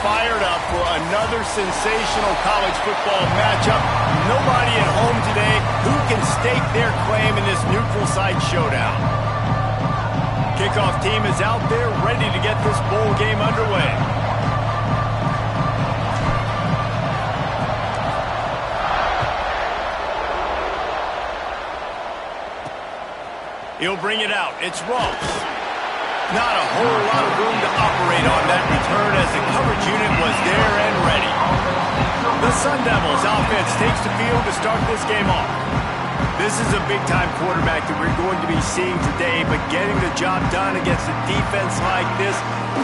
fired up for another sensational college football matchup. Nobody at home today who can stake their claim in this neutral site showdown. Kickoff team is out there ready to get this bowl game underway. He'll bring it out. It's Ross. Not a whole lot of room to operate on that return as the coverage unit was there and ready. The Sun Devils offense takes the field to start this game off. This is a big-time quarterback that we're going to be seeing today, but getting the job done against a defense like this,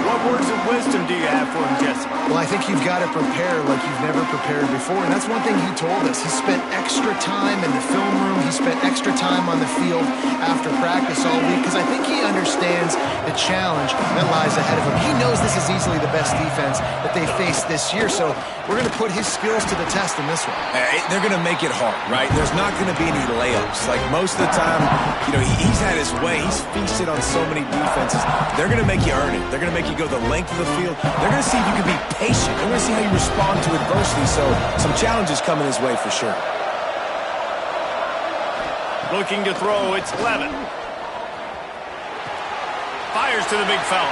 what words of wisdom do you have for him, Jesse? Well, I think you've got to prepare like you've never prepared before, and that's one thing he told us. He spent extra time in the film room. He spent extra time on the field after practice all week because I think he understands the challenge that lies ahead of him. He knows this is easily the best defense that they faced this year, so we're going to put his skills to the test in this one. They're going to make it hard, right? There's not going to be any layups. Like most of the time, he's had his way. He's feasted on so many defenses. They're going to make you earn it. They're going to make you go the length of the field. They're going to see if you can be patient. They're going to see how you respond to adversity. So some challenges coming his way for sure. Looking to throw, it's Levin. Fires to the big fella.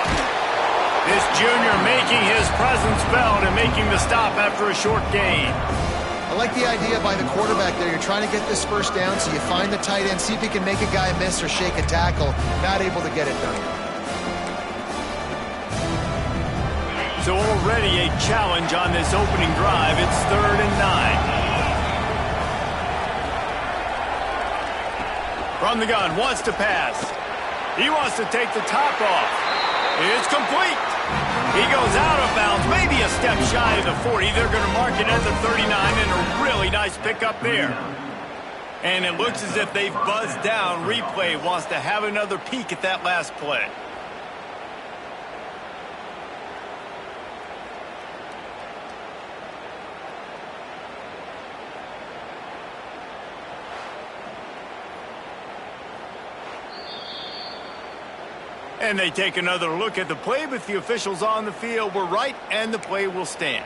This junior making his presence felt and making the stop after a short gain. I like the idea by the quarterback there. You're trying to get this first down, so you find the tight end, see if he can make a guy miss or shake a tackle. Not able to get it done. So already a challenge on this opening drive. It's 3rd and 9. From the gun, wants to pass. He wants to take the top off. It's complete. He goes out of bounds, maybe a step shy of the 40. They're going to mark it at the 39, and a really nice pickup there. And it looks as if they've buzzed down. Replay wants to have another peek at that last play. And they take another look at the play, but the officials on the field were right, and the play will stand.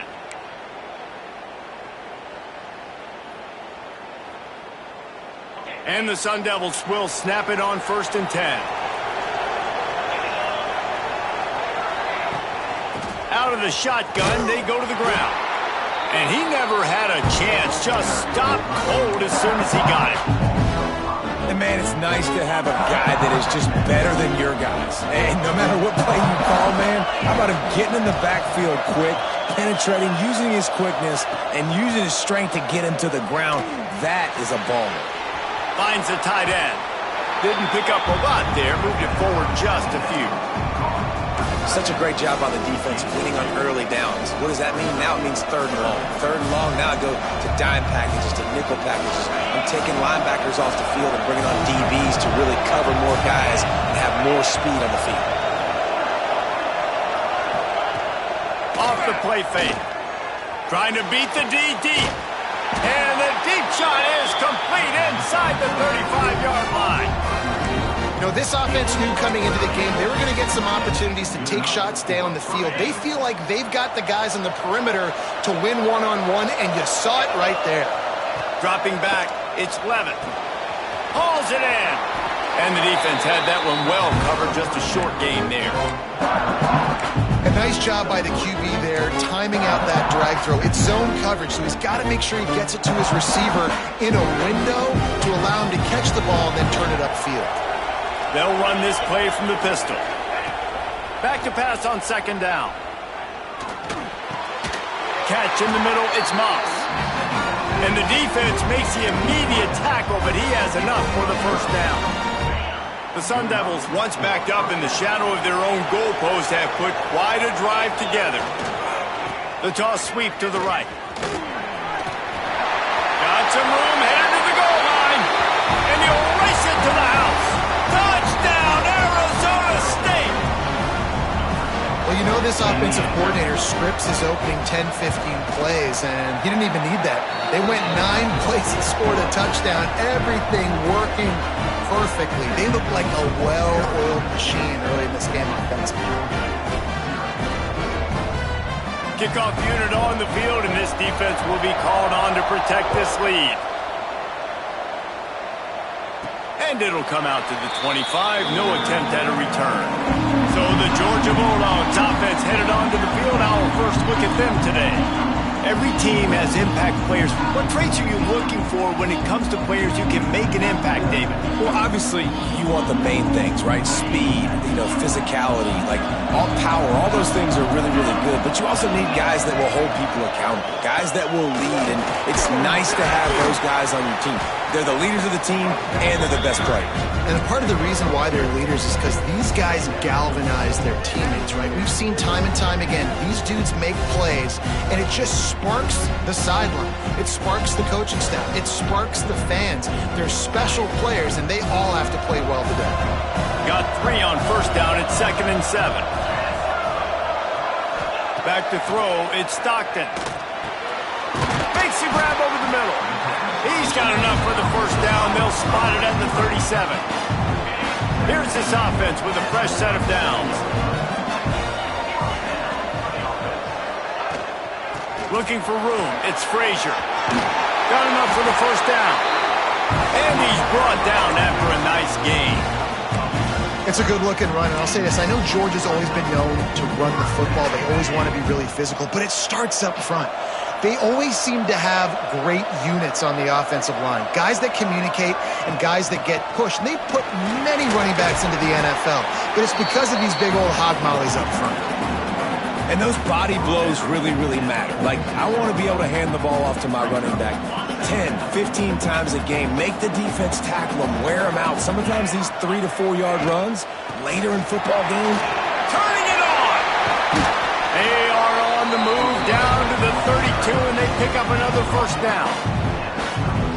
And the Sun Devils will snap it on 1st and 10. Out of the shotgun, they go to the ground. And he never had a chance, just stopped cold as soon as he got it. And, man, it's nice to have a guy that is just better than your guys. And no matter what play you call, man, how about him getting in the backfield quick, penetrating, using his quickness, and using his strength to get him to the ground. That is a baller. Finds the tight end. Didn't pick up a lot there, moved it forward just a few. Such a great job on the defense winning on early downs. What does that mean? Now it means 3rd and long. 3rd and long, now I go to dime packages, to nickel packages. I'm taking linebackers off the field and bringing on DBs to really cover more guys and have more speed on the field. Off the play fake. Trying to beat the D deep. And the deep shot is complete inside the 35-yard line. This offense knew coming into the game they were going to get some opportunities to take shots down the field. They feel like they've got the guys on the perimeter to win one-on-one, and you saw it right there. Dropping back, it's Levin. Hauls it in. And the defense had that one well covered, just a short gain there. A nice job by the QB there, timing out that drag throw. It's zone coverage, so he's got to make sure he gets it to his receiver in a window to allow him to catch the ball and then turn it upfield. They'll run this play from the pistol. Back to pass on 2nd down. Catch in the middle, it's Moss. And the defense makes the immediate tackle, but he has enough for the 1st down. The Sun Devils, once backed up in the shadow of their own goalpost, have put quite a drive together. The toss sweep to the right. Got some room, headed to the goal line. And he'll race it to the house. Touchdown, Arizona State! Well, this offensive coordinator scripts his opening 10-15 plays, and he didn't even need that. They went 9 plays and scored a touchdown. Everything working perfectly. They look like a well-oiled machine early in this game offensively. kickoff unit on the field, and this defense will be called on to protect this lead. And it'll come out to the 25. No attempt at a return. So the Georgia Bulldogs offense headed onto the field. Our first look at them today. Every team has impact players. What traits are you looking for when it comes to players who can make an impact, David? Well, obviously, you want the main things, right? Speed, physicality, like all power, all those things are really, really good. But you also need guys that will hold people accountable, guys that will lead. And it's nice to have those guys on your team. They're the leaders of the team, and they're the best players. And part of the reason why they're leaders is because these guys galvanize their teammates, right? We've seen time and time again, these dudes make plays, and it just sparks the sideline. It sparks the coaching staff. It sparks the fans. They're special players, and they all have to play well today. Got 3 on first down at 2nd and 7. Back to throw, it's Stockton. Makes the grab over the middle. He's got enough for the first down. They'll spot it at the 37. Here's this offense with a fresh set of downs. Looking for room. It's Frazier. Got enough for the first down. And he's brought down after a nice gain. It's a good-looking run, and I'll say this. I know Georgia's always been known to run the football. They always want to be really physical, but it starts up front. They always seem to have great units on the offensive line. Guys that communicate and guys that get pushed. And they put many running backs into the NFL, but it's because of these big old hog mollies up front. And those body blows really, really matter. Like, I want to be able to hand the ball off to my running back 10, 15 times a game. Make the defense tackle them, wear them out. Sometimes these 3 to 4 yard runs later in football game. Turning it on! They are on the move down to the 32, and they pick up another first down.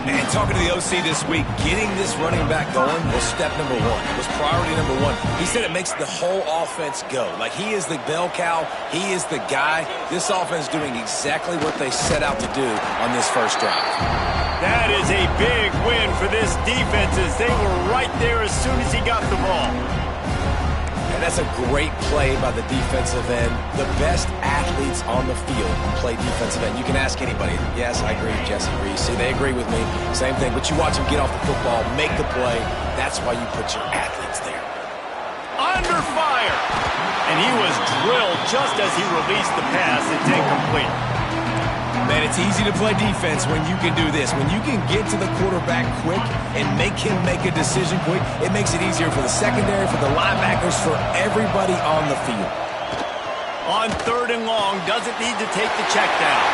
And talking to the OC this week, getting this running back going was step number 1. It was priority number 1. He said it makes the whole offense go. Like, he is the bell cow. He is the guy. This offense doing exactly what they set out to do on this first drive. That is a big win for this defense, as they were right there as soon as he got the ball. And that's a great play by the defensive end. The best athletes on the field play defensive end. You can ask anybody. Yes, I agree. Jesse Reese. See, they agree with me. Same thing. But you watch them get off the football, make the play. That's why you put your athletes there. Under fire. And he was drilled just as he released the pass. It's incomplete. Man, it's easy to play defense when you can do this. When you can get to the quarterback quick and make him make a decision quick, it makes it easier for the secondary, for the linebackers, for everybody on the field. On 3rd and long, doesn't need to take the check down.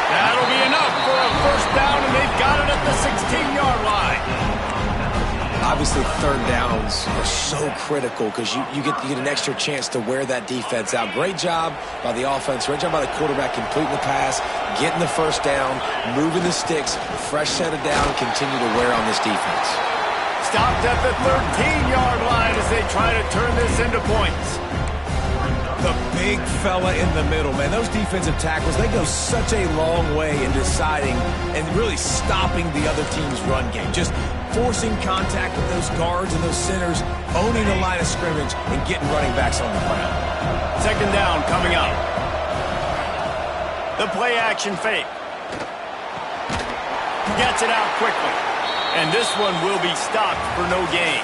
That'll be enough for a first down, and they've got it at the 16-yard line. Obviously, 3rd downs are so critical because you get an extra chance to wear that defense out. Great job by the offense. Great job by the quarterback completing the pass, getting the first down, moving the sticks, fresh set of down, continue to wear on this defense. Stopped at the 13-yard line as they try to turn this into points. The big fella in the middle, man. Those defensive tackles, they go such a long way in deciding and really stopping the other team's run game. Just forcing contact with those guards and those centers, owning the line of scrimmage, and getting running backs on the ground. 2nd down coming up. The play action fake. Gets it out quickly. And this one will be stopped for no gain.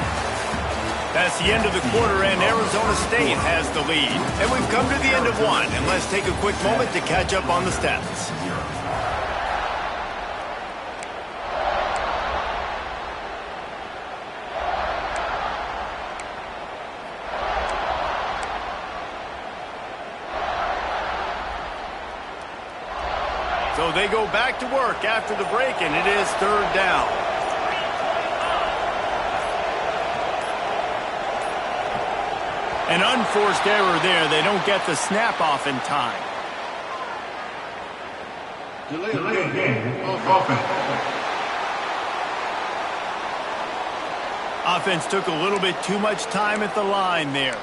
That's the end of the quarter, and Arizona State has the lead. And we've come to the end of one, and let's take a quick moment to catch up on the stats. So they go back to work after the break, and it is 3rd down. An unforced error there. They don't get the snap off in time. Delay game of offense. Offense took a little bit too much time at the line there.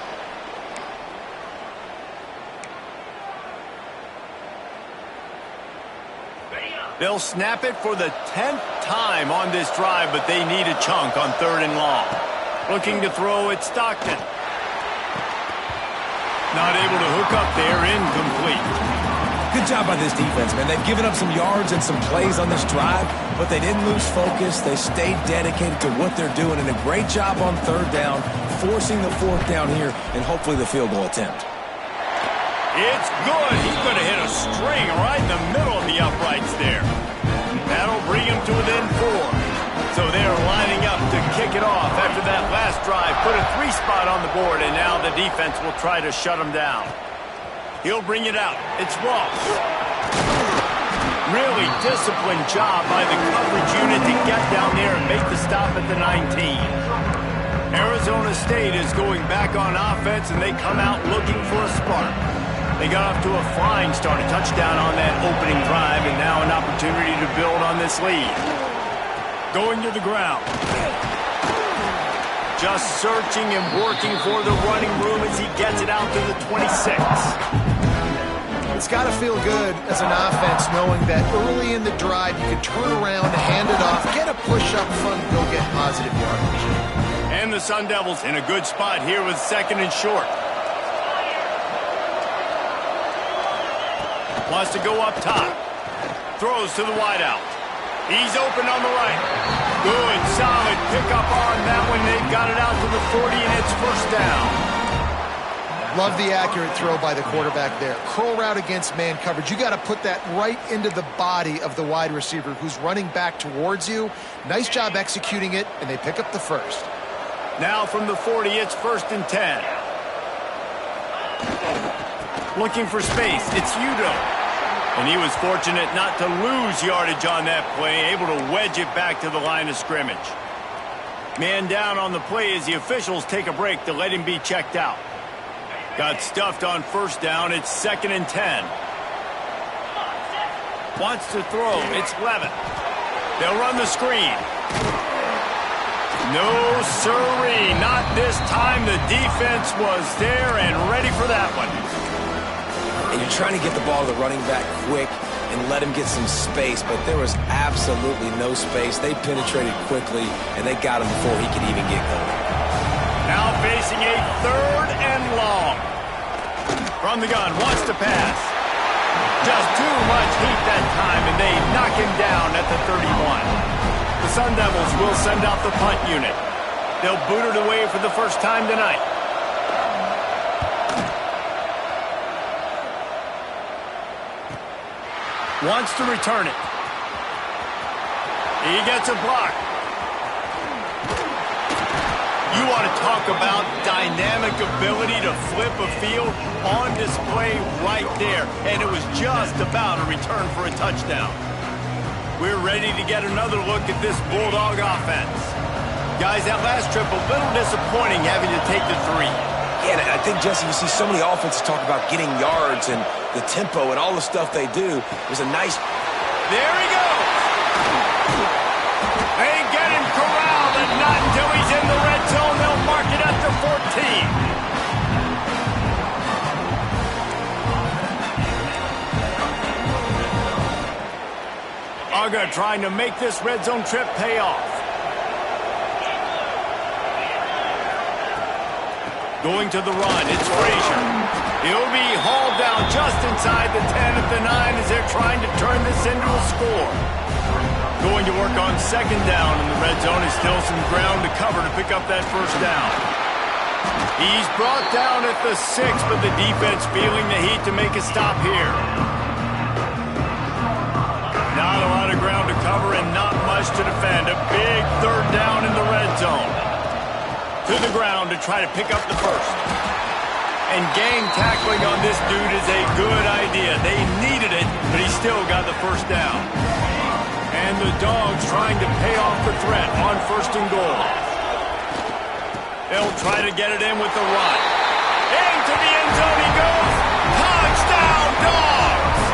They'll snap it for the 10th time on this drive, but they need a chunk on 3rd and long. Looking to throw at Stockton. Not able to hook up there, incomplete. Good job by this defense, man. They've given up some yards and some plays on this drive, but they didn't lose focus. They stayed dedicated to what they're doing, and a great job on third down, forcing the fourth down here, and hopefully the field goal attempt. It's good. He's going to hit a string right in the middle of the uprights there. That'll bring him to within 4. So they're lining up to kick it off after that last drive. Put a 3 spot on the board, and now the defense will try to shut him down. He'll bring it out. It's Ross. Really disciplined job by the coverage unit to get down there and make the stop at the 19. Arizona State is going back on offense, and they come out looking for a spark. They got off to a flying start, a touchdown on that opening drive, and now an opportunity to build on this lead. Going to the ground. Just searching and working for the running room as he gets it out to the 26. It's got to feel good as an offense knowing that early in the drive you can turn around, hand it off, get a push up front, go get positive yardage. And the Sun Devils in a good spot here with 2nd and short. Wants to go up top. Throws to the wideout. He's open on the right. Good, solid pickup on that one. They've got it out to the 40, and it's first down. Love the accurate throw by the quarterback there. Curl route against man coverage. You got to put that right into the body of the wide receiver who's running back towards you. Nice job executing it, and they pick up the first. Now from the 40, it's 1st and 10. Looking for space. It's Udo. And he was fortunate not to lose yardage on that play, able to wedge it back to the line of scrimmage. Man down on the play as the officials take a break to let him be checked out. Got stuffed on first down. It's 2nd and 10. Wants to throw. It's Levitt. They'll run the screen. No, sirree. Not this time. The defense was there and ready for that one. And you're trying to get the ball to the running back quick and let him get some space, but there was absolutely no space. They penetrated quickly, and they got him before he could even get going. Now facing a 3rd and long. From the gun, wants to pass. Just too much heat that time, and they knock him down at the 31. The Sun Devils will send out the punt unit. They'll boot it away for the first time tonight. Wants to return it. He gets a block. You want to talk about dynamic ability to flip a field on display right there. And it was just about a return for a touchdown. We're ready to get another look at this Bulldog offense. Guys, that last trip a little disappointing having to take the 3. Yeah, and I think, Jesse, you see so many offenses talk about getting yards and the tempo and all the stuff they do. It was a nice... There he goes! They get him corralled, and not until he's in the red zone. They'll mark it at the 14. Uga trying to make this red zone trip pay off. Going to the run, it's Frazier. He'll be hauled down just inside the 10 at the 9 as they're trying to turn this into a score. Going to work on 2nd down in the red zone. Is still some ground to cover to pick up that first down. He's brought down at the 6, but the defense feeling the heat to make a stop here. Not a lot of ground to cover and not much to defend. A big 3rd down in the red zone. To the ground to try to pick up the first. And gang tackling on this dude is a good idea. They needed it, but he still got the first down. And the Dogs trying to pay off the threat on 1st and goal. They'll try to get it in with the run. Into the end zone he goes. Touchdown, Dogs!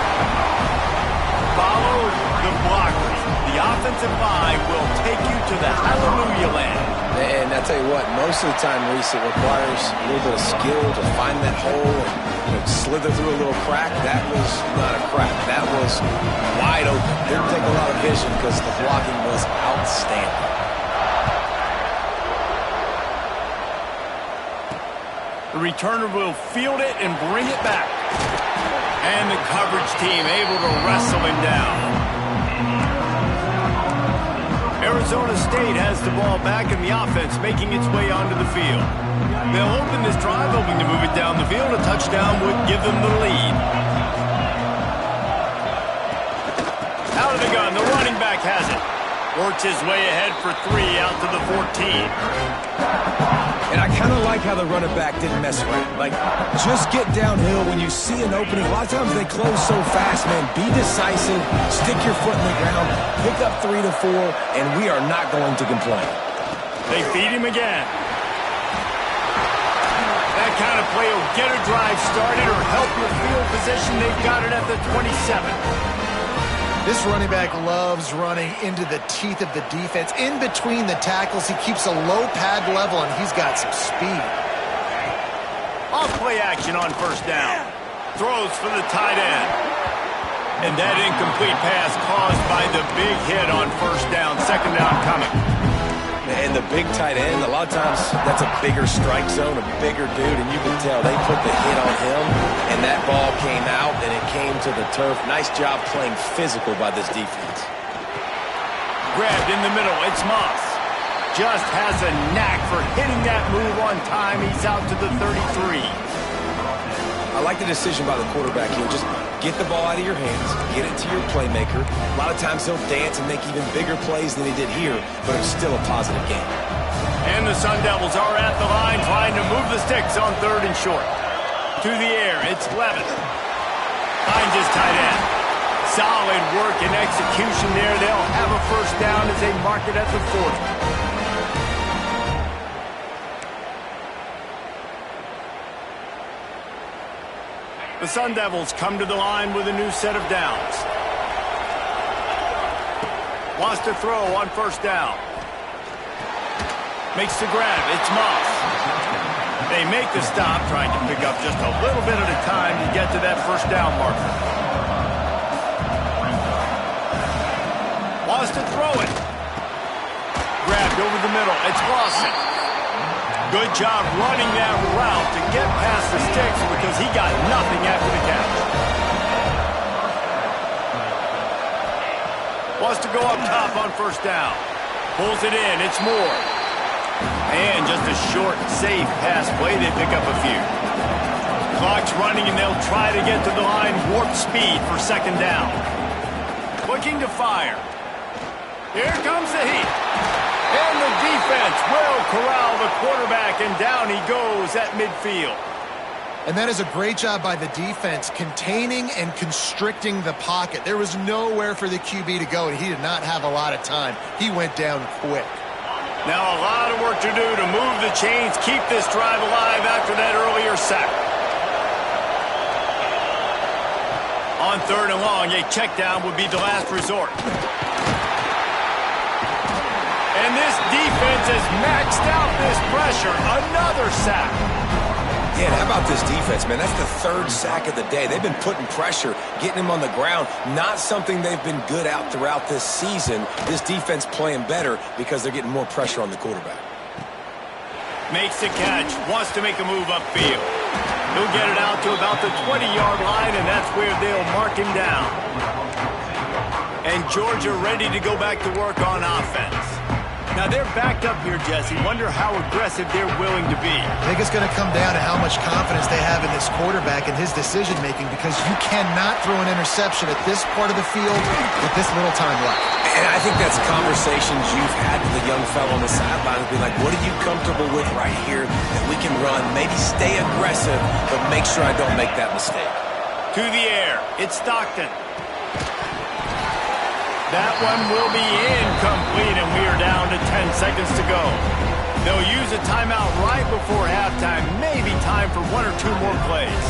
Follow the blockers. The offensive line will take you to the hallelujah land. And I tell you what, most of the time, Reese, it requires a little bit of skill to find that hole and slither through a little crack. That was not a crack. That was wide open. Didn't take a lot of vision because the blocking was outstanding. The returner will field it and bring it back. And the coverage team able to wrestle him down. Arizona State has the ball back, and the offense making its way onto the field. They'll open this drive, hoping to move it down the field. A touchdown would give them the lead. Out of the gun, the running back has it. Works his way ahead for 3 out to the 14. And I kind of like how the running back didn't mess around. Like, just get downhill when you see an opening. A lot of times they close so fast, man. Be decisive, stick your foot in the ground, pick up 3 to 4, and we are not going to complain. They feed him again. That kind of play will get a drive started or help your field position. They've got it at the 27. This running back loves running into the teeth of the defense. In between the tackles, he keeps a low pad level, and he's got some speed. Off play action on first down. Throws for the tight end. And that incomplete pass caused by the big hit on first down. Second down coming. And the big tight end, a lot of times that's a bigger strike zone, a bigger dude, and you can tell they put the hit on him, and that ball came out, and it came to the turf. Nice job playing physical by this defense. Grabbed in the middle, it's Moss. Just has a knack for hitting that move on time. He's out to the 33. I like the decision by the quarterback here. Just get the ball out of your hands, get it to your playmaker. A lot of times he'll dance and make even bigger plays than he did here, but it's still a positive game. And the Sun Devils are at the line trying to move the sticks on 3rd and short. To the air, it's Levis. Finds his tight end. Solid work and execution there. They'll have a first down as they mark it at the 40. The Sun Devils come to the line with a new set of downs. Wants to throw on first down. Makes the grab. It's Moss. They make the stop, trying to pick up just a little bit at a time to get to that first down marker. Wants to throw it. Grabbed over the middle. It's Lawson. Good job running that route to get past the sticks because he got nothing after the catch. Wants to go up top on first down. Pulls it in. It's Moore. And just a short, safe pass play. They pick up a few. Clock's running, and they'll try to get to the line warp speed for second down. Looking to fire. Here comes the heat. And the defense will corral the quarterback, and down he goes at midfield. And that is a great job by the defense, containing and constricting the pocket. There was nowhere for the QB to go, and he did not have a lot of time. He went down quick. Now a lot of work to do to move the chains, keep this drive alive after that earlier sack. On 3rd and long, a check down would be the last resort. And this defense has maxed out this pressure. Another sack. Yeah, and how about this defense, man? That's the 3rd sack of the day. They've been putting pressure, getting him on the ground. Not something they've been good at throughout this season. This defense playing better because they're getting more pressure on the quarterback. Makes the catch. Wants to make a move upfield. He'll get it out to about the 20-yard line, and that's where they'll mark him down. And Georgia ready to go back to work on offense. Now, they're backed up here, Jesse. Wonder how aggressive they're willing to be. I think it's going to come down to how much confidence they have in this quarterback and his decision-making, because you cannot throw an interception at this part of the field with this little time left. And I think that's conversations you've had with the young fellow on the sideline. Be like, what are you comfortable with right here that we can run? Maybe stay aggressive, but make sure I don't make that mistake. To the air. It's Stockton. That one will be incomplete, and we are down to 10 seconds to go. They'll use a timeout right before halftime. Maybe time for 1 or 2 more plays.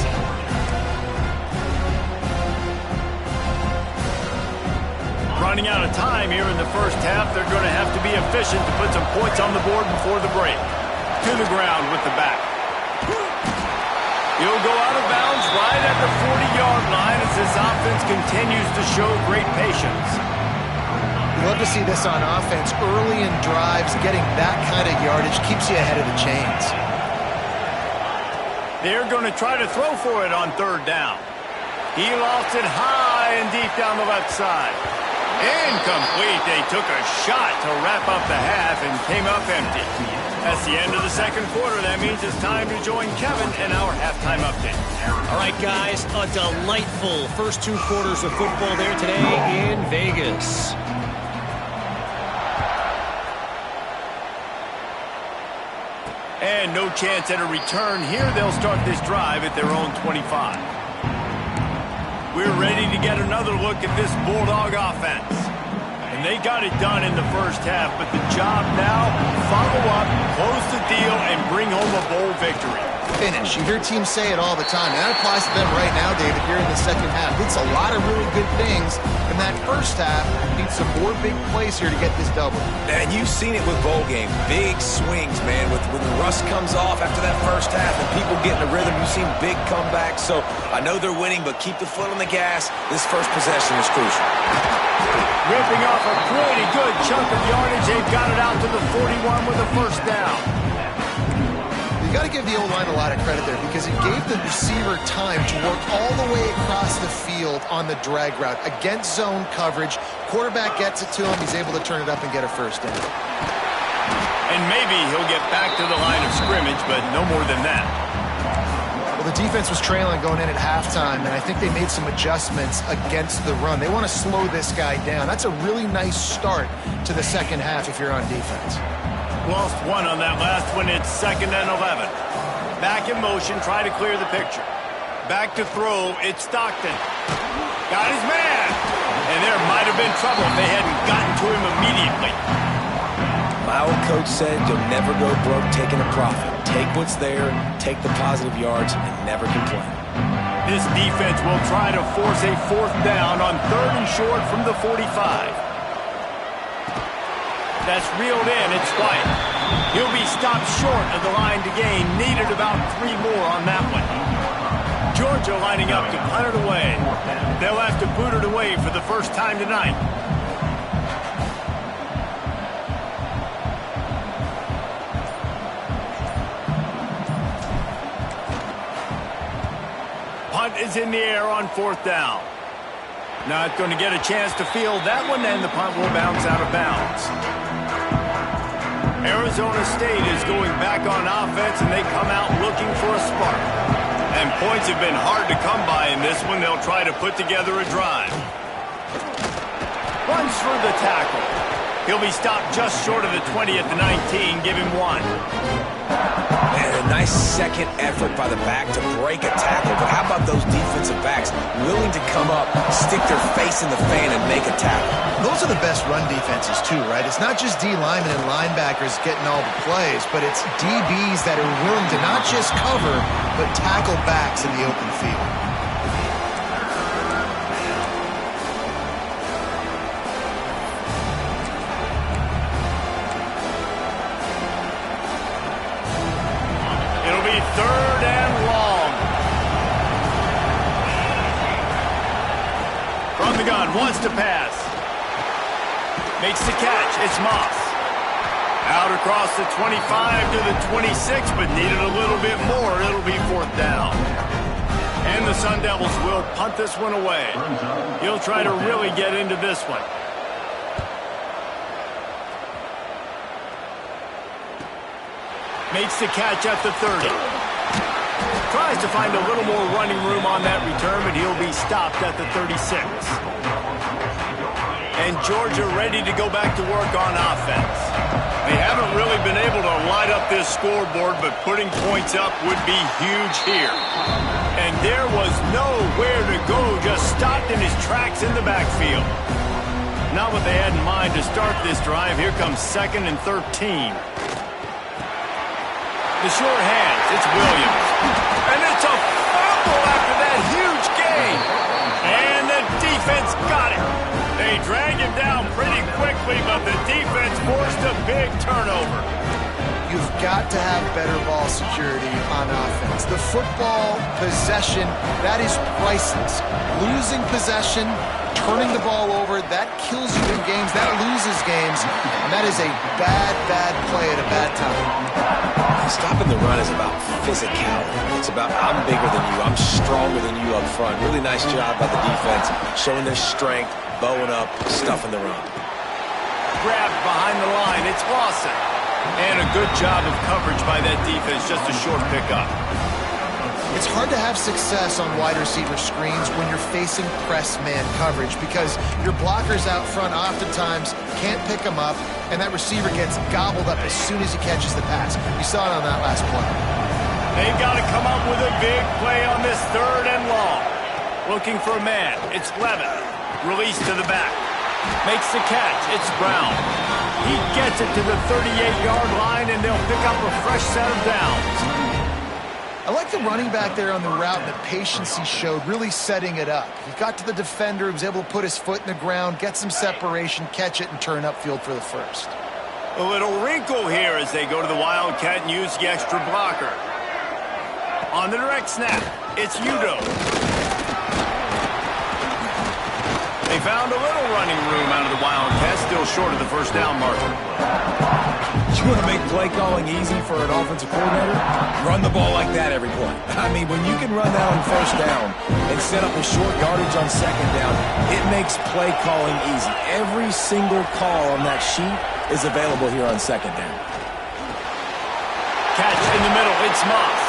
Running out of time here in the first half. They're going to have to be efficient to put some points on the board before the break. To the ground with the back. He'll go out of bounds right at the 40-yard line as this offense continues to show great patience. You love to see this on offense. Early in drives, getting that kind of yardage keeps you ahead of the chains. They're going to try to throw for it on third down. He lost it high and deep down the left side. Incomplete. They took a shot to wrap up the half and came up empty. That's the end of the second quarter. That means it's time to join Kevin in our halftime update. All right, guys, a delightful first 2 quarters of football there today in Vegas. And no chance at a return here. They'll start this drive at their own 25. We're ready to get another look at this Bulldog offense. And they got it done in the first half, but the job now, follow up, close the deal, and bring home a bold victory. Finish. You hear teams say it all the time, and that applies to them right now, David, here in the second half. It's a lot of really good things in that first half. Need some more big plays here to get this double. And you've seen it with bowl game. Big swings, man. When the rust comes off after that first half and people get in a rhythm, you've seen big comebacks. So I know they're winning, but keep the foot on the gas. This first possession is crucial. Ripping off a pretty good chunk of yardage. They've got it out to the 41 with a first down. You got to give the O-line a lot of credit there because it gave the receiver time to work all the way across the field on the drag route against zone coverage. Quarterback gets it to him. He's able to turn it up and get a first down. And maybe he'll get back to the line of scrimmage, but no more than that. Well, the defense was trailing going in at halftime, and I think they made some adjustments against the run. They want to slow this guy down. That's a really nice start to the second half if you're on defense. Lost one on that last one. It's 2nd and 11. Back in motion, try to clear the picture. Back to throw. It's Stockton. Got his man. And there might have been trouble if they hadn't gotten to him immediately. My old coach said you'll never go broke taking a profit. Take what's there, take the positive yards, and never complain. This defense will try to force a 4th down on 3rd and short from the 45. That's reeled in. It's White. He'll be stopped short of the line to gain. Needed about 3 more on that one. Georgia lining up to punt it away. They'll have to boot it away for the first time tonight. Punt is in the air on 4th down. Not going to get a chance to field that one, and the punt will bounce out of bounds. Arizona State is going back on offense, and they come out looking for a spark. And points have been hard to come by in this one. They'll try to put together a drive. Runs for the tackle. He'll be stopped just short of the 20 at the 19. Give him 1. And a nice second effort by the back to break a tackle. But how about those defensive backs willing to come up, stick their face in the fan, and make a tackle? Those are the best run defenses, too, right? It's not just D linemen and linebackers getting all the plays, but it's DBs that are willing to not just cover, but tackle backs in the open field. It'll be 3rd and long. From the gun, wants to pass. Makes the catch. It's Moss. Out across the 25 to the 26, but needed a little bit more. It'll be 4th down. And the Sun Devils will punt this one away. He'll try to really get into this one. Makes the catch at the 30. Tries to find a little more running room on that return, but he'll be stopped at the 36. And Georgia ready to go back to work on offense. They haven't really been able to light up this scoreboard, but putting points up would be huge here. And there was nowhere to go, just stopped in his tracks in the backfield. Not what they had in mind to start this drive. Here comes 2nd and 13. The short hands, it's Williams. And it's a fumble after that huge gain. And the defense got it. They dragged him down pretty quickly, but the defense forced a big turnover. You've got to have better ball security on offense. The football possession, that is priceless. Losing possession, turning the ball over, that kills you in games, that loses games, and that is a bad, bad play at a bad time. Stopping the run is about physicality. It's about I'm bigger than you, I'm stronger than you up front. Really nice job by the defense, showing their strength, bowing up, stuffing the run. Grabbed behind the line, it's Lawson. And a good job of coverage by that defense, just a short pickup. It's hard to have success on wide receiver screens when you're facing press man coverage because your blockers out front oftentimes can't pick them up, and that receiver gets gobbled up as soon as he catches the pass. You saw it on that last play. They've got to come up with a big play on this 3rd and long. Looking for a man. It's Levin. Release to the back. Makes the catch. It's Brown. He gets it to the 38-yard line, and they'll pick up a fresh set of downs. I like the running back there on the route and the patience he showed, really setting it up. He got to the defender, he was able to put his foot in the ground, get some separation, catch it, and turn upfield for the first. A little wrinkle here as they go to the Wildcat and use the extra blocker. On the direct snap, it's Udo. They found a little running room out of the Wildcats, still short of the first down marker. You want to make play calling easy for an offensive coordinator? Run the ball like that every play. I mean, when you can run that on first down and set up a short yardage on second down, it makes play calling easy. Every single call on that sheet is available here on second down. Catch in the middle, it's Moss.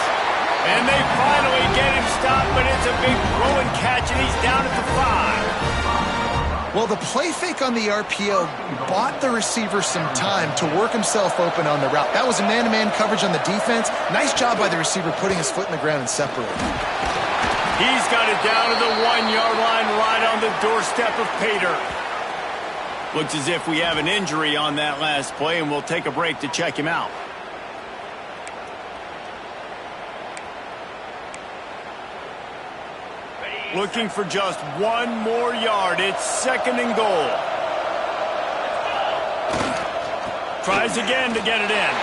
And they finally get him stopped, but it's a big throw and catch, and he's down at the 5. Well, the play fake on the RPO bought the receiver some time to work himself open on the route. That was a man-to-man coverage on the defense. Nice job by the receiver putting his foot in the ground and separating. He's got it down to the 1-yard line right on the doorstep of Pater. Looks as if we have an injury on that last play, and we'll take a break to check him out. Looking for just 1 more yard. It's 2nd and goal. Tries again to get it in.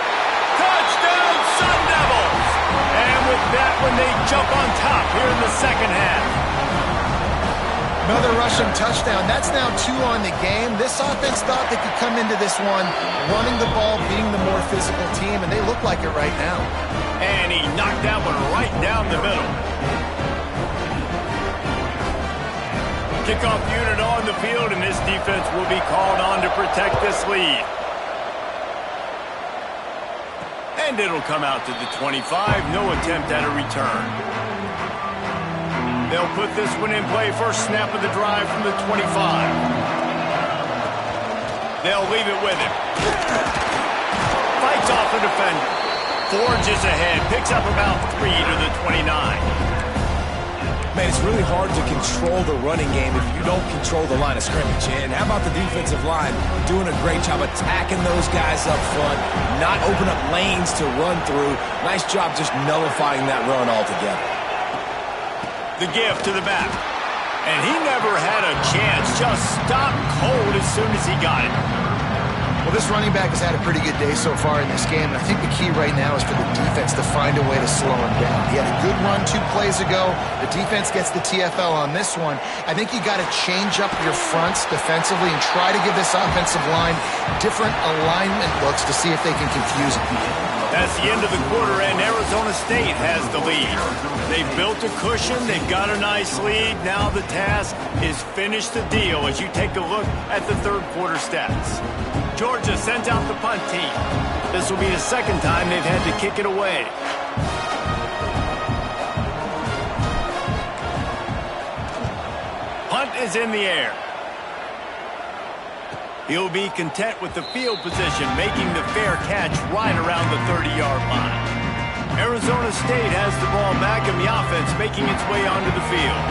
Touchdown, Sun Devils! And with that one, they jump on top here in the second half. Another rushing touchdown. That's now 2 on the game. This offense thought they could come into this one running the ball, being the more physical team, and they look like it right now. And he knocked that one right down the middle. Kickoff unit on the field, and this defense will be called on to protect this lead. And it'll come out to the 25. No attempt at a return. They'll put this one in play. First snap of the drive from the 25. They'll leave it with him. Fights off the defender. Forges ahead. Picks up about 3 to the 29. Man, it's really hard to control the running game if you don't control the line of scrimmage. And how about the defensive line doing a great job attacking those guys up front, not open up lanes to run through. Nice job just nullifying that run altogether. The give to the back. And he never had a chance. Just stopped cold as soon as he got it. Well, this running back has had a pretty good day so far in this game, and I think the key right now is for the defense to find a way to slow him down. He had a good run 2 plays ago. The defense gets the TFL on this one. I think you got to change up your fronts defensively and try to give this offensive line different alignment looks to see if they can confuse him. That's the end of the quarter, and Arizona State has the lead. They've built a cushion. They've got a nice lead. Now the task is finish the deal as you take a look at the 3rd quarter stats. Georgia sends out the punt team. This will be the 2nd time they've had to kick it away. Punt is in the air. He'll be content with the field position, making the fair catch right around the 30-yard line. Arizona State has the ball back in the offense, making its way onto the field.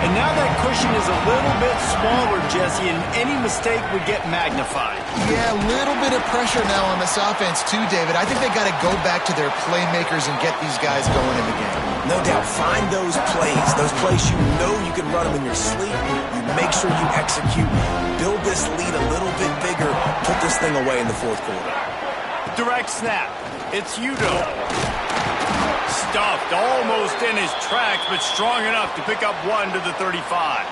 And now that cushion is a little bit smaller, Jesse, and any mistake would get magnified. Yeah, a little bit of pressure now on this offense too, David. I think they got to go back to their playmakers and get these guys going in the game. No doubt, find those plays you know you can run them in your sleep. You make sure you execute, build this lead a little bit bigger, put this thing away in the 4th quarter. Direct snap. It's Udo. Stuffed almost in his tracks, but strong enough to pick up 1 to the 35.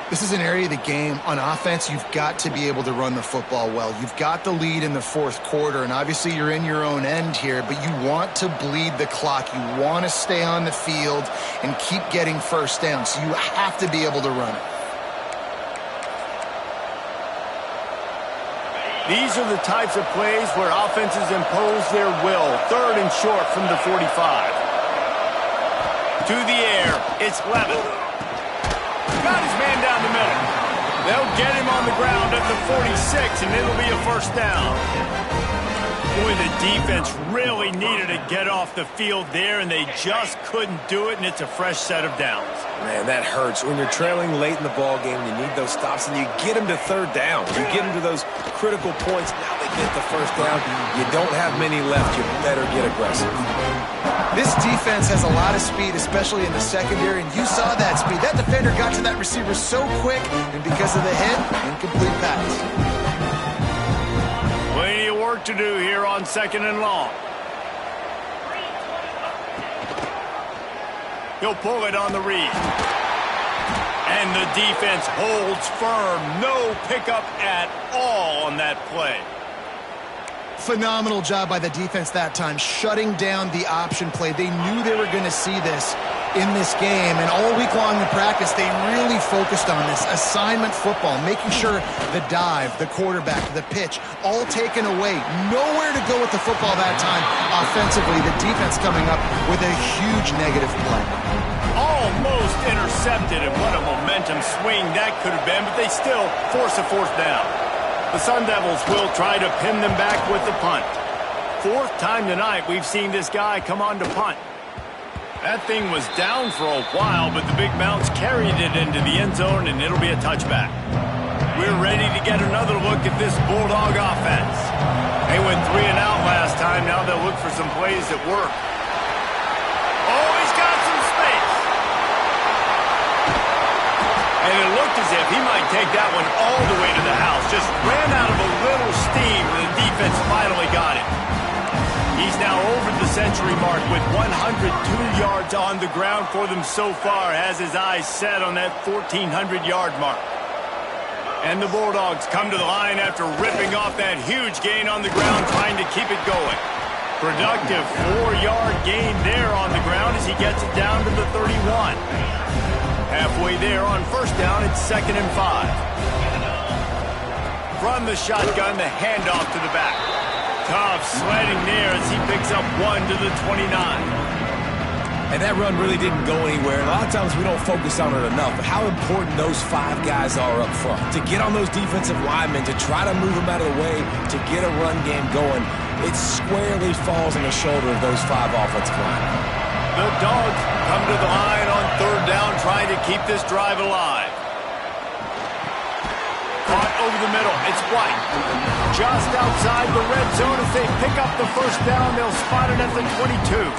This is an area of the game on offense you've got to be able to run the football well. You've got the lead in the fourth quarter, and obviously you're in your own end here, but you want to bleed the clock. You want to stay on the field and keep getting first down, so you have to be able to run it. These are the types of plays where offenses impose their will. 3rd and short from the 45. To the air, it's Levin. Got his man down the middle. They'll get him on the ground at the 46, and it'll be a first down. Boy, the defense really needed to get off the field there, and they just couldn't do it, and it's a fresh set of downs. Man, that hurts. When you're trailing late in the ball game, you need those stops, and you get them to 3rd down. You get them to those critical points. Now they get the first down. You don't have many left. You better get aggressive. This defense has a lot of speed, especially in the secondary, and you saw that speed. That defender got to that receiver so quick, and because of the hit, incomplete pass. Plenty of work to do here on 2nd and long. He'll pull it on the read. And the defense holds firm. No pickup at all on that play. Phenomenal job by the defense that time, shutting down the option play. They knew they were going to see this in this game, and all week long in practice, they really focused on this assignment football, making sure the dive, the quarterback, the pitch, all taken away. Nowhere to go with the football that time offensively. The defense coming up with a huge negative play. Almost intercepted, and what a momentum swing that could have been, but they still force a 4th down. The Sun Devils will try to pin them back with the punt. 4th time tonight we've seen this guy come on to punt. That thing was down for a while, but the big bounce carried it into the end zone, and it'll be a touchback. We're ready to get another look at this Bulldog offense. They went 3 and out last time. Now they'll look for some plays that work. Oh, he's got some space. And it looked as if he might take that one all the way to the house. Just ran out of a little steam, and the defense finally got it. He's now over the century mark with 102 yards on the ground for them so far. Has his eyes set on that 1,400-yard mark. And the Bulldogs come to the line after ripping off that huge gain on the ground, trying to keep it going. Productive 4-yard gain there on the ground as he gets it down to the 31. Halfway there on first down, it's 2nd and 5. From the shotgun, the handoff to the back. Tough sledding there as he picks up 1 to the 29. And that run really didn't go anywhere. And a lot of times we don't focus on it enough, but how important those 5 guys are up front. To get on those defensive linemen, to try to move them out of the way, to get a run game going, it squarely falls on the shoulder of those 5 offensive linemen. The Dogs come to the line on 3rd down, trying to keep this drive alive. Caught over the middle. It's White. Just outside the red zone. If they pick up the first down, they'll spot it at the 22.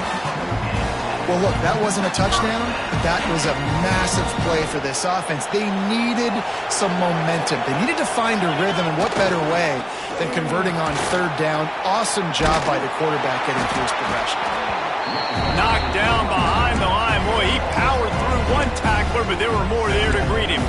Well, look, that wasn't a touchdown, but that was a massive play for this offense. They needed some momentum. They needed to find a rhythm, and what better way than converting on 3rd down. Awesome job by the quarterback getting through his progression. Knocked down behind the line. Boy, he powered through one tackler, but there were more there to greet him.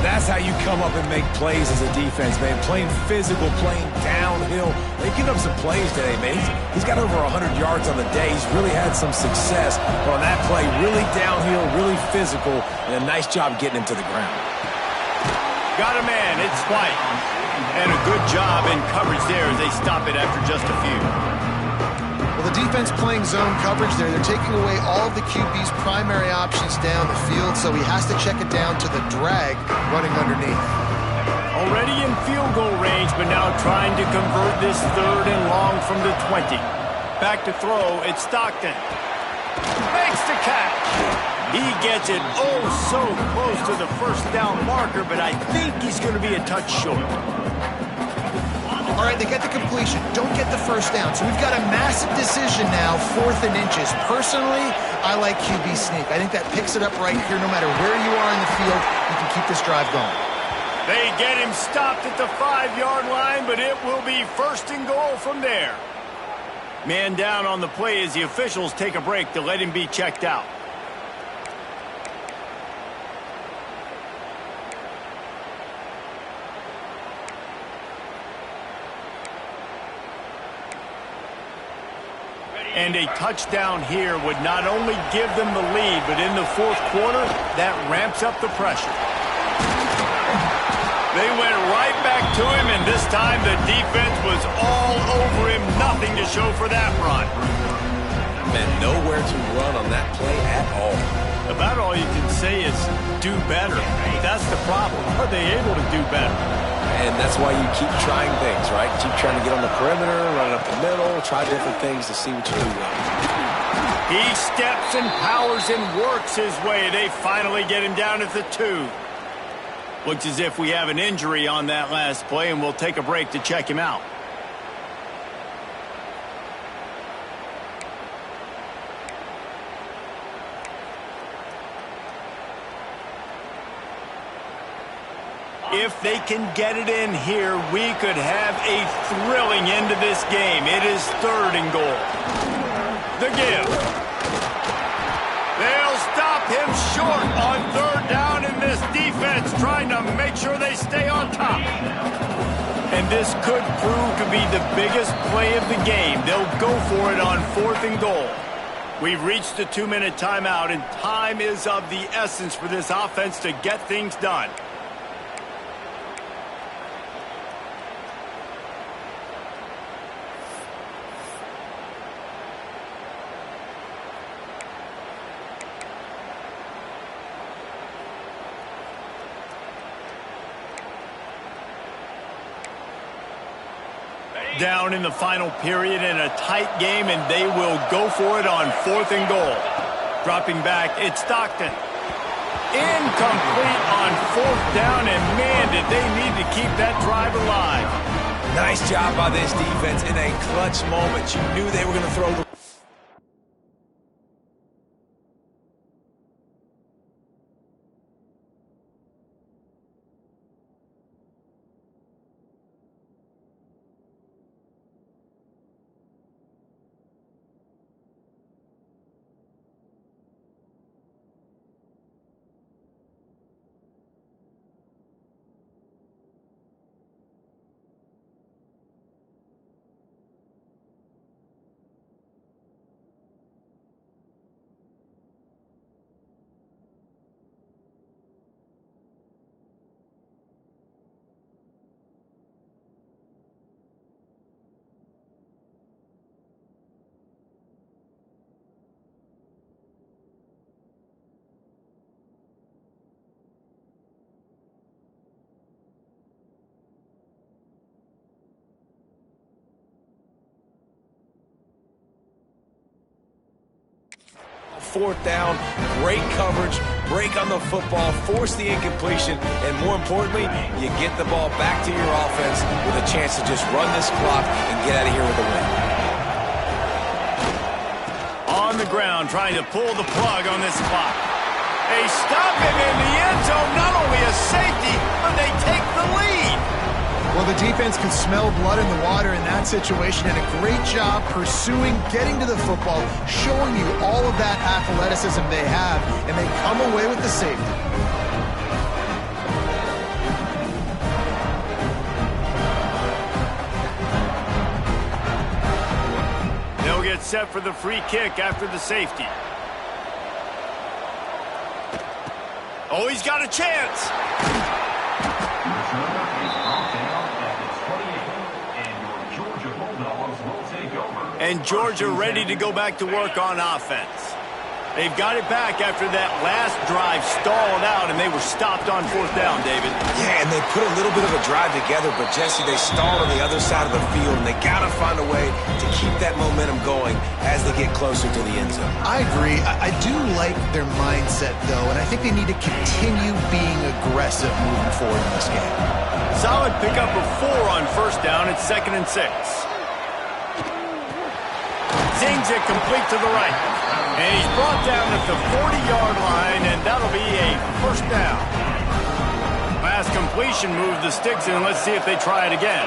That's how you come up and make plays as a defense, man. Playing physical, playing downhill. They've given up some plays today, man. He's got over 100 yards on the day. He's really had some success. But on that play, really downhill, really physical, and a nice job getting him to the ground. Got a man. It's White. And a good job in coverage there as they stop it after just a few. Well, the defense playing zone coverage there. They're taking away all of the QB's primary options down the field, so he has to check it down to the drag running underneath. Already in field goal range, but now trying to convert this 3rd and long from the 20. Back to throw, it's Stockton. Makes the catch. He gets it oh so close to the first down marker, but I think he's going to be a touch short. All right, they get the completion. Don't get the first down. So we've got a massive decision now, 4th and inches. Personally, I like QB sneak. I think that picks it up right here. No matter where you are in the field, you can keep this drive going. They get him stopped at the 5-yard line, but it will be 1st and goal from there. Man down on the play as the officials take a break to let him be checked out. And a touchdown here would not only give them the lead, but in the fourth quarter, that ramps up the pressure. They went right back to him, and this time the defense was all over him. Nothing to show for that run. And nowhere to run on that play at all. About all you can say is do better. That's the problem. Are they able to do better? And that's why you keep trying things, right? Keep trying to get on the perimeter, run it up the middle, try different things to see what you do well. He steps and powers and works his way. They finally get him down at the 2. Looks as if we have an injury on that last play, and we'll take a break to check him out. If they can get it in here, we could have a thrilling end to this game. It is 3rd and goal. The give. They'll stop him short on 3rd down, in this defense trying to make sure they stay on top. And this could prove to be the biggest play of the game. They'll go for it on 4th and goal. We've reached the 2-minute timeout, and time is of the essence for this offense to get things done. Down in the final period in a tight game, and they will go for it on 4th and goal. Dropping back, it's Stockton. Incomplete on 4th down, and man, did they need to keep that drive alive. Nice job by this defense in a clutch moment. You knew they were going to throw the... Fourth down, great coverage, break on the football, force the incompletion, and more importantly, you get the ball back to your offense with a chance to just run this clock and get out of here with a win. On the ground, trying to pull the plug on this clock. They stop him in the end zone, not only a safety, but they take the lead. Well, the defense can smell blood in the water in that situation, and a great job pursuing, getting to the football, showing you all of that athleticism they have, and they come away with the safety. They'll get set for the free kick after the safety. Oh, he's got a chance. And Georgia ready to go back to work on offense. They've got it back after that last drive stalled out, and they were stopped on 4th down, David. Yeah, and they put a little bit of a drive together, but, Jesse, they stalled on the other side of the field, and they got to find a way to keep that momentum going as they get closer to the end zone. I agree. I do like their mindset, though, and I think they need to continue being aggressive moving forward in this game. Solid pickup of 4 on 1st down. It's 2nd and 6. Zings it complete to the right. And he's brought down at the 40-yard line, and that'll be a 1st down. Pass completion moved the sticks in. Let's see if they try it again.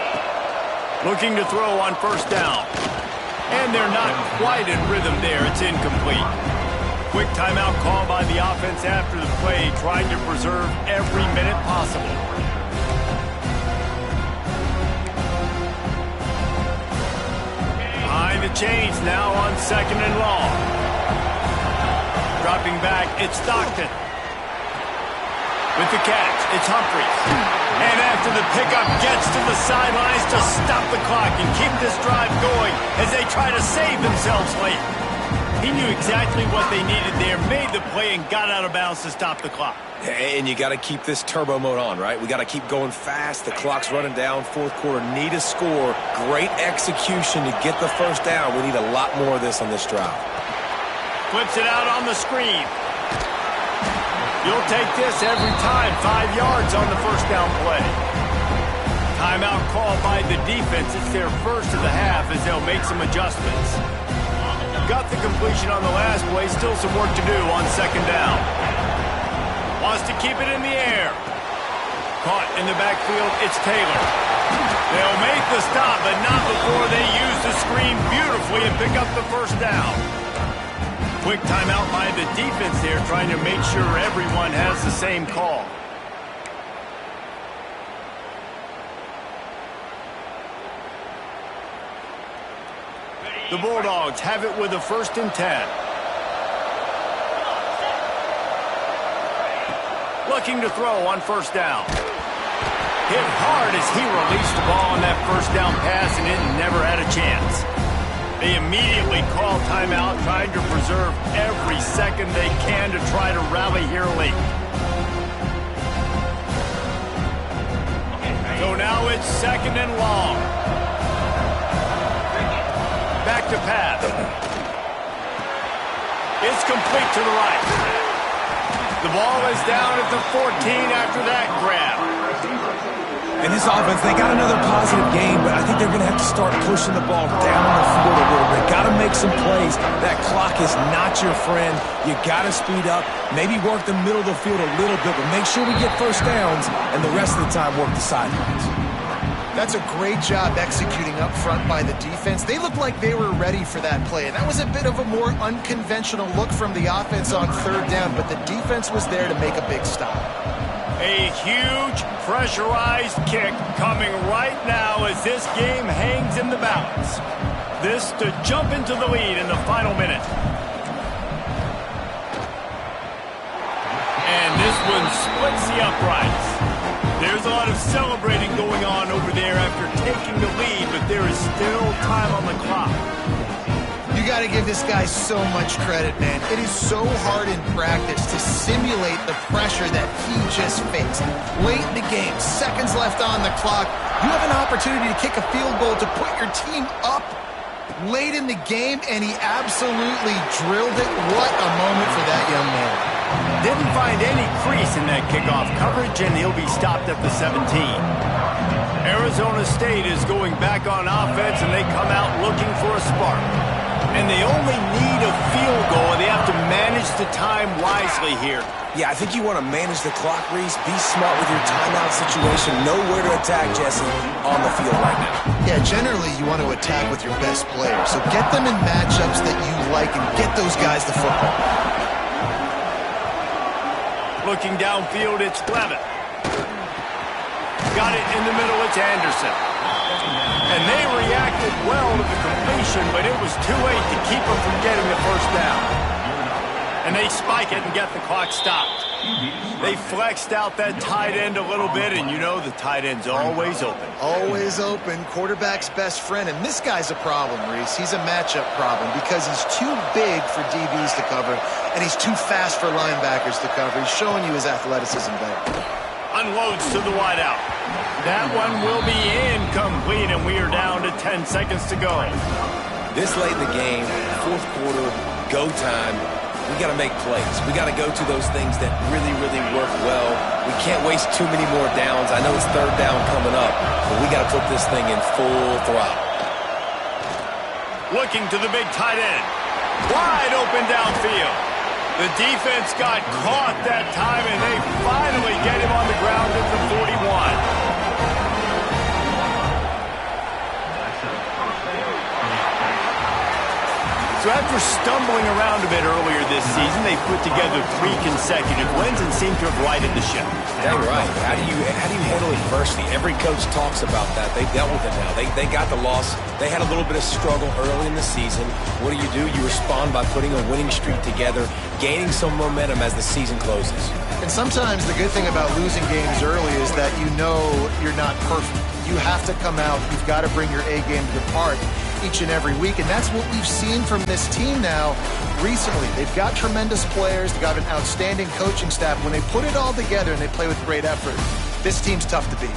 Looking to throw on 1st down. And they're not quite in rhythm there. It's incomplete. Quick timeout call by the offense after the play, trying to preserve every minute possible. Behind a change now on 2nd and long. Dropping back, it's Stockton. With the catch, it's Humphries. And after the pickup, gets to the sidelines to stop the clock and keep this drive going as they try to save themselves late. He knew exactly what they needed there, made the play, and got out of bounds to stop the clock. And you got to keep this turbo mode on, right? We got to keep going fast. The clock's running down. Fourth quarter, need a score. Great execution to get the first down. We need a lot more of this on this drive. Flips it out on the screen. You'll take this every time. 5 yards on the first down play. Timeout called by the defense. It's their first of the half as they'll make some adjustments. Got the completion on the last play. Still some work to do on 2nd down. Wants to keep it in the air. Caught in the backfield. It's Taylor. They'll make the stop, but not before they use the screen beautifully and pick up the first down. Quick timeout by the defense there, trying to make sure everyone has the same call. The Bulldogs have it with a 1st and 10. Looking to throw on 1st down. Hit hard as he released the ball on that 1st down pass, and it never had a chance. They immediately call timeout, trying to preserve every second they can to try to rally here late. So now it's 2nd and long. Back to pass. It's complete to the right. The ball is down at the 14 after that grab. And this offense, they got another positive game, but I think they're going to have to start pushing the ball down the field a little bit. Got to make some plays. That clock is not your friend. You got to speed up, maybe work the middle of the field a little bit, but make sure we get first downs, and the rest of the time work the sidelines. That's a great job executing up front by the defense. They looked like they were ready for that play, and that was a bit of a more unconventional look from the offense on 3rd down, but the defense was there to make a big stop. A huge pressurized kick coming right now as this game hangs in the balance. This to jump into the lead in the final minute. And this one splits the uprights. There's a lot of celebrating going on over there after taking the lead, but there is still time on the clock. You got to give this guy so much credit, man. It is so hard in practice to simulate the pressure that he just faced. Late in the game, seconds left on the clock, you have an opportunity to kick a field goal to put your team up late in the game, and he absolutely drilled it. What a moment for that young man. Didn't find any crease in that kickoff coverage, and he'll be stopped at the 17. Arizona State is going back on offense, and they come out looking for a spark. And they only need a field goal, and they have to manage the time wisely here. Yeah, I think you want to manage the clock, Reese. Be smart with your timeout situation. Know where to attack, Jesse, on the field right now. Yeah, generally you want to attack with your best player. So get them in matchups that you like and get those guys the football. Looking downfield, it's Levitt. Got it in the middle, it's Anderson. And they reacted well to the completion, but it was too late to keep them from getting the first down. And they spike it and get the clock stopped. They flexed out that tight end a little bit, and you know the tight end's always open. Always open, quarterback's best friend. And this guy's a problem, Reese. He's a matchup problem because he's too big for DBs to cover, and he's too fast for linebackers to cover. He's showing you his athleticism there. Unloads to the wideout. That one will be incomplete, and we are down to 10 seconds to go. This late in the game, fourth quarter, go time. We got to make plays. We got to go to those things that really, really work well. We can't waste too many more downs. I know it's 3rd down coming up, but we got to put this thing in full throttle. Looking to the big tight end. Wide open downfield. The defense got caught that time, and they finally get him on the ground at the 41. So after were stumbling around a bit earlier this season. They put together 3 consecutive wins and seem to have righted the ship. Dang right. How do you handle adversity? Every coach talks about that. They dealt with it now. They got the loss. They had a little bit of struggle early in the season. What do? You respond by putting a winning streak together, gaining some momentum as the season closes. And sometimes the good thing about losing games early is that you know you're not perfect. You have to come out. You've got to bring your A game to the park each and every week. And that's what we've seen from this team now recently. They've got tremendous players. They've got an outstanding coaching staff. When they put it all together and they play with great effort, this team's tough to beat.